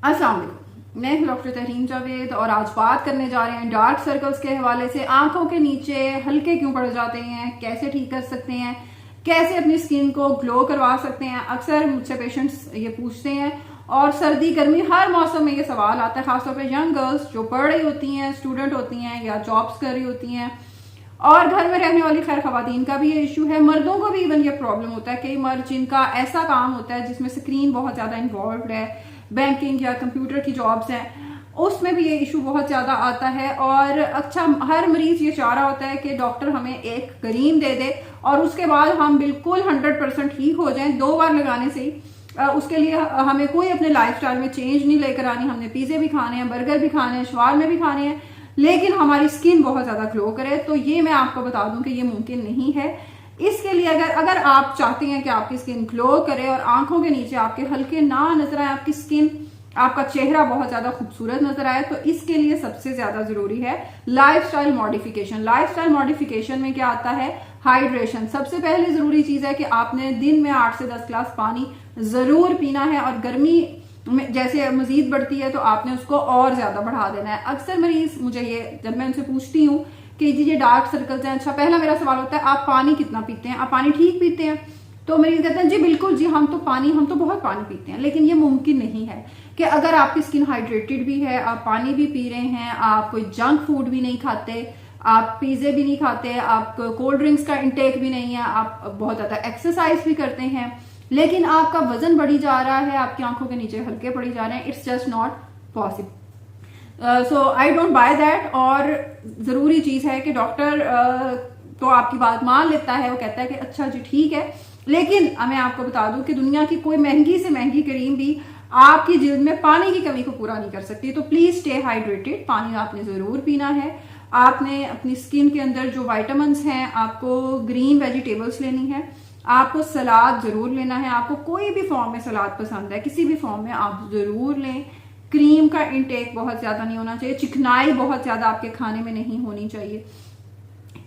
अस्सलाम वालेकुम, मैं डॉक्टर तहरीन जावेद और आज बात करने जा रहे हैं डार्क सर्कल्स के हवाले से। आंखों के नीचे हल्के क्यों पड़ जाते हैं, कैसे ठीक कर सकते हैं, कैसे अपनी स्किन को ग्लो करवा सकते हैं। अक्सर मुझसे पेशेंट्स ये पूछते हैं और सर्दी गर्मी हर मौसम में ये सवाल आता है, खासतौर पर यंग गर्ल्स जो पढ़ रही होती हैं, स्टूडेंट होती हैं या जॉब्स कर रही होती हैं, और घर में रहने वाली खैर खवातीन का भी ये इशू है। मर्दों को भी इवन ये प्रॉब्लम होता है। कई मर्द जिनका ऐसा काम होता है जिसमें स्क्रीन बहुत ज्यादा इन्वॉल्व है, बैंकिंग या कंप्यूटर की जॉब्स हैं, उसमें भी ये इशू बहुत ज्यादा आता है। और अच्छा, हर मरीज ये चाह रहा होता है कि डॉक्टर हमें एक क्रीम दे दे और उसके बाद हम बिल्कुल 100% ठीक हो जाएं 2 बार लगाने से ही। उसके लिए हमें कोई अपने लाइफस्टाइल में चेंज नहीं लेकर आनी। हमने पिज्जे भी खाने हैं, बर्गर भी खाने हैं, शवारमे भी खाने हैं, लेकिन हमारी स्किन बहुत ज्यादा ग्लो करे। तो ये मैं आपको बता दूं कि ये मुमकिन नहीं है। इसके लिए अगर आप चाहते हैं कि आपकी स्किन ग्लो करे और आंखों के नीचे आपके हल्के ना नजर आए, आपकी स्किन, आपका चेहरा बहुत ज्यादा खूबसूरत नजर आए, तो इसके लिए सबसे ज्यादा जरूरी है लाइफस्टाइल मॉडिफिकेशन। लाइफस्टाइल मॉडिफिकेशन में क्या आता है? हाइड्रेशन। सबसे पहले जरूरी चीज है कि आपने दिन में 8 से 10 गिलास पानी जरूर पीना है, और गर्मी जैसे मजीद बढ़ती है तो आपने उसको और ज्यादा बढ़ा देना है। अक्सर मरीज मुझे ये, जब मैं उनसे पूछती हूँ कि जी ये डार्क सर्कल्स हैं, अच्छा, पहला मेरा सवाल होता है आप पानी कितना पीते हैं, आप पानी ठीक पीते हैं? तो मरीज कहते हैं जी बिल्कुल जी, हम तो बहुत पानी पीते हैं। लेकिन ये मुमकिन नहीं है कि अगर आपकी स्किन हाइड्रेटेड भी है, आप पानी भी पी रहे हैं, आप कोई जंक फूड भी नहीं खाते, आप पिज्जे भी नहीं खाते, आप कोल्ड ड्रिंक्स का इंटेक भी नहीं है, आप बहुत ज्यादा एक्सरसाइज भी करते हैं, लेकिन आपका वजन बढ़ी जा रहा है, आपकी आंखों के नीचे हल्के पड़ी जा रहे हैं, it's just not possible. So I don't by that. और जरूरी चीज है कि डॉक्टर तो आपकी बात मान लेता है, वो कहता है कि अच्छा जी ठीक है, लेकिन मैं आपको बता दूं कि दुनिया की कोई महंगी से महंगी क्रीम भी आपकी जिल्द में पानी की कमी को पूरा नहीं कर सकती। तो प्लीज स्टे हाइड्रेटेड, पानी आपने जरूर पीना है। आपने अपनी स्किन के अंदर जो विटामिन हैं, आपको ग्रीन वेजिटेबल्स लेनी है, आपको सलाद जरूर लेना है। आपको कोई भी फॉर्म में सलाद पसंद है, किसी भी फॉर्म में आप जरूर लें। क्रीम का इंटेक बहुत ज्यादा नहीं होना चाहिए, चिकनाई बहुत ज्यादा आपके खाने में नहीं होनी चाहिए।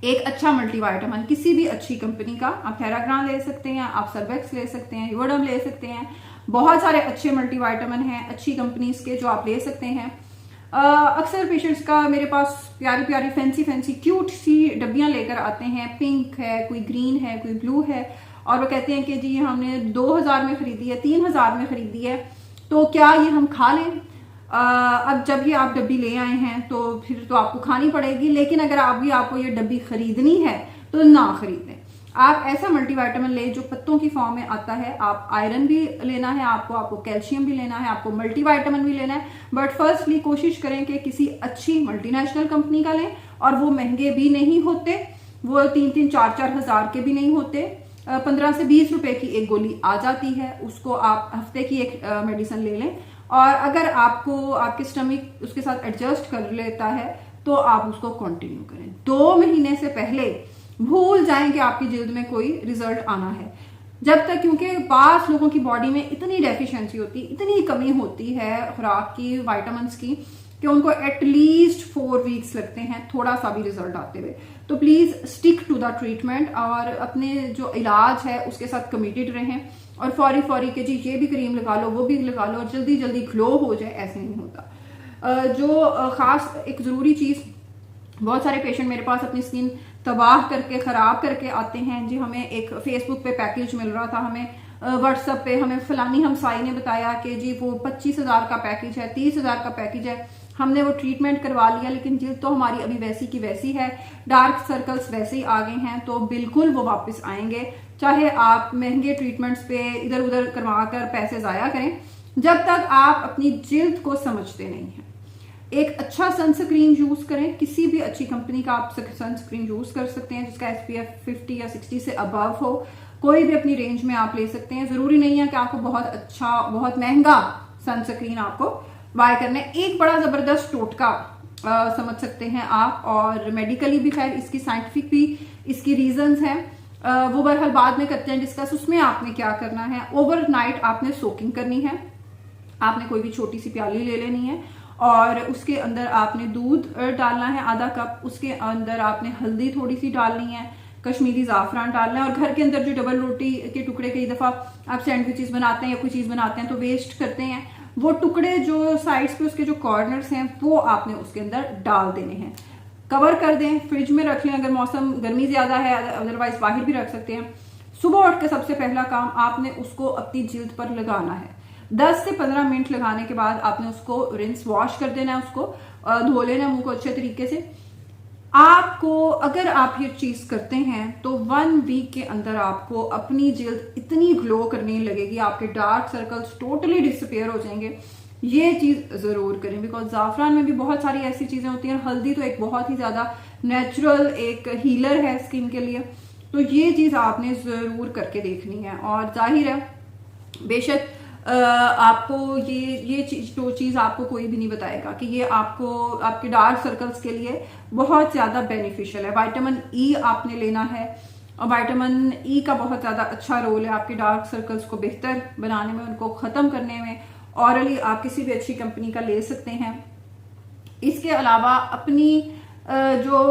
एक अच्छा मल्टीविटामिन किसी भी अच्छी कंपनी का, आप थेराग्राम ले सकते हैं, आप सर्वेक्स ले सकते हैं, यूवरडम ले सकते हैं, बहुत सारे अच्छे मल्टीविटामिन हैं अच्छी कंपनीज के जो आप ले सकते हैं। अक्सर पेशेंट्स का मेरे पास प्यारी प्यारी फैंसी क्यूट सी डब्बियां लेकर आते हैं, पिंक है, कोई ग्रीन है, कोई ब्लू है, और वो कहते हैं कि जी हमने 2000 में खरीदी है, 3000 में खरीदी है, तो क्या ये हम खा लें? अब जब ये आप डब्बी ले आए हैं तो फिर तो आपको खानी पड़ेगी, लेकिन अगर आपको ये डब्बी खरीदनी है तो ना खरीदें। आप ऐसा मल्टीविटामिन ले जो पत्तों की फॉर्म में आता है। आप आयरन भी लेना है, आपको कैल्शियम भी लेना है, आपको मल्टीविटामिन भी लेना है, बट फर्स्टली कोशिश करें कि किसी अच्छी मल्टीनेशनल कंपनी का लें, और वो महंगे भी नहीं होते, वो 3-3, 4-4 हजार के भी नहीं होते। 15 से 20 रुपए की एक गोली आ जाती है, उसको आप हफ्ते की एक मेडिसिन ले लें, और अगर आपके स्टमक उसके साथ एडजस्ट कर लेता है तो आप उसको कंटिन्यू करें। 2 महीने से पहले भूल जाएं कि आपकी जिल्द में कोई रिजल्ट आना है, जब तक, क्योंकि पास लोगों की बॉडी में इतनी डेफिशिएंसी होती, इतनी कमी होती है खुराक की, विटामिन्स की, कि उनको एटलीस्ट 4 वीक्स लगते हैं थोड़ा सा भी रिजल्ट आते हुए। तो please stick to the treatment और अपने जो इलाज है उसके साथ कमिटेड रहें, और फौरी के जी ये भी क्रीम लगा लो, वो भी लगा लो और जल्दी जल्दी ग्लो हो जाए, ऐसे नहीं होता। जो खास एक जरूरी चीज, बहुत सारे पेशेंट मेरे पास अपनी स्किन तबाह करके खराब करके आते हैं जी। हमें एक फेसबुक पे पैकेज मिल रहा था, हमें व्हाट्सएप पे हमें फलानी हमसाई ने बताया कि जी वो 25,000 का पैकेज है, 30,000 का पैकेज है, हमने वो ट्रीटमेंट करवा लिया, लेकिन जिल्द तो हमारी अभी वैसी की वैसी है, डार्क सर्कल्स वैसे ही आ गए हैं, तो बिल्कुल वो वापस आएंगे, चाहे आप महंगे ट्रीटमेंट्स पे इधर उधर करवा कर पैसे जाया करें, जब तक आप अपनी जिल्द को समझते नहीं हैं। एक अच्छा सनस्क्रीन यूज करें, किसी भी अच्छी कंपनी का आप सनस्क्रीन यूज कर सकते हैं जिसका SPF 50 या 60 से अबव हो, कोई भी अपनी रेंज में आप ले सकते हैं। जरूरी नहीं है कि आपको बहुत अच्छा बहुत महंगा सनस्क्रीन आपको बाय करने। एक बड़ा जबरदस्त टोटका समझ सकते हैं आप, और मेडिकली भी खैर इसकी साइंटिफिक भी इसकी रीजंस हैं, वो बहरहाल बाद में करते हैं डिस्कस। उसमें आपने क्या करना है, ओवरनाइट आपने सोकिंग करनी है, आपने कोई भी छोटी सी प्याली ले लेनी है, और उसके अंदर आपने दूध डालना है आधा कप, उसके अंदर आपने हल्दी थोड़ी सी डालनी है, कश्मीरी जाफरान डालना है, और घर के अंदर जो डबल रोटी के टुकड़े, कई दफा आप सैंडविचेस बनाते हैं या कोई चीज बनाते हैं तो वेस्ट करते हैं, वो टुकड़े जो साइड्स पे उसके जो कॉर्नर्स हैं वो आपने उसके अंदर डाल देने हैं। कवर कर दें, फ्रिज में रख लें अगर मौसम गर्मी ज्यादा है, अदरवाइज बाहर भी रख सकते हैं। सुबह उठ के सबसे पहला काम आपने उसको अपनी जिल्द पर लगाना है। 10 से 15 मिनट लगाने के बाद आपने उसको रिंस वॉश कर देना है, उसको धो लेना मुंह को अच्छे तरीके से। आपको अगर आप ये चीज करते हैं तो 1 वीक के अंदर आपको अपनी जिल्द इतनी ग्लो करने लगेगी, आपके डार्क सर्कल्स टोटली डिसअपियर हो जाएंगे। ये चीज जरूर करें, बिकॉज जाफरान में भी बहुत सारी ऐसी चीजें होती हैं। हल्दी तो एक बहुत ही ज्यादा नेचुरल एक हीलर है स्किन के लिए, तो ये चीज आपने जरूर करके देखनी है। और जाहिर है बेशक आपको ये जो चीज आपको कोई भी नहीं बताएगा कि ये आपको आपके डार्क सर्कल्स के लिए बहुत ज्यादा बेनिफिशियल है। विटामिन ई आपने लेना है, और विटामिन ई का बहुत ज्यादा अच्छा रोल है आपके डार्क सर्कल्स को बेहतर बनाने में, उनको खत्म करने में। ऑरली आप किसी भी अच्छी कंपनी का ले सकते हैं। इसके अलावा अपनी जो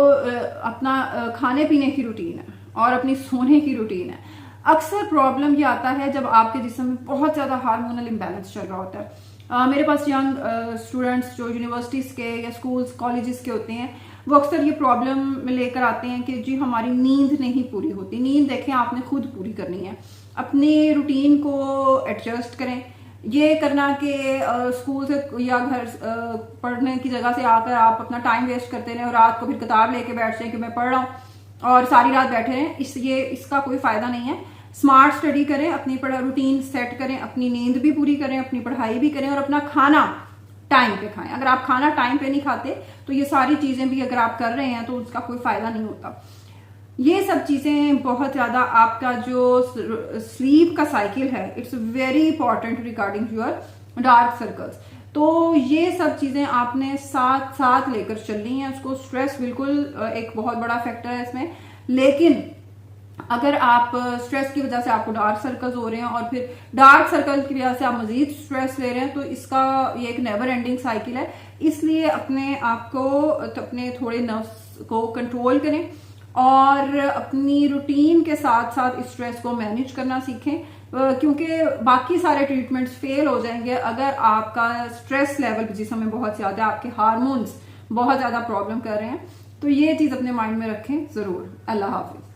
अपना खाने पीने की रूटीन है और अपनी सोने की रूटीन है, अक्सर प्रॉब्लम ये आता है जब आपके जिस्म में बहुत ज्यादा हार्मोनल इम्बैलेंस चल रहा होता है। मेरे पास यंग स्टूडेंट्स जो यूनिवर्सिटीज के या स्कूल्स कॉलेजेस के होते हैं, वो अक्सर ये प्रॉब्लम लेकर आते हैं कि जी हमारी नींद नहीं पूरी होती। नींद देखें आपने खुद पूरी करनी है, अपनी रूटीन को एडजस्ट करें। ये करना कि स्कूल से या घर पढ़ने की जगह से आकर आप अपना टाइम वेस्ट करते रहे और रात को फिर किताब लेके बैठ जाए कि मैं पढ़ रहा हूँ और सारी रात बैठे रहें, इसका कोई फायदा नहीं है। स्मार्ट स्टडी करें, अपनी रूटीन सेट करें, अपनी नींद भी पूरी करें, अपनी पढ़ाई भी करें, और अपना खाना टाइम पे खाएं। अगर आप खाना टाइम पे नहीं खाते तो ये सारी चीजें भी अगर आप कर रहे हैं तो उसका कोई फायदा नहीं होता। ये सब चीजें बहुत ज्यादा आपका जो स्लीप का साइकिल है, it's very important regarding your dark circles. तो ये सब चीजें आपने साथ साथ लेकर चलनी है। उसको स्ट्रेस बिल्कुल एक बहुत बड़ा फैक्टर है इसमें, लेकिन अगर आप स्ट्रेस की वजह से आपको डार्क सर्कल्स हो रहे हैं और फिर डार्क सर्कल की वजह से आप मजीद स्ट्रेस ले रहे हैं, तो इसका ये एक नेवर एंडिंग साइकिल है। इसलिए अपने आप को अपने थोड़े नर्व्स को कंट्रोल करें और अपनी रूटीन के साथ साथ स्ट्रेस को मैनेज करना सीखें, क्योंकि बाकी सारे ट्रीटमेंट्स फेल हो जाएंगे अगर आपका स्ट्रेस लेवल जिसमें में बहुत ज्यादा, आपके हार्मोन्स बहुत ज्यादा प्रॉब्लम कर रहे हैं। तो ये चीज अपने माइंड में रखें जरूर। अल्लाह हाफिज।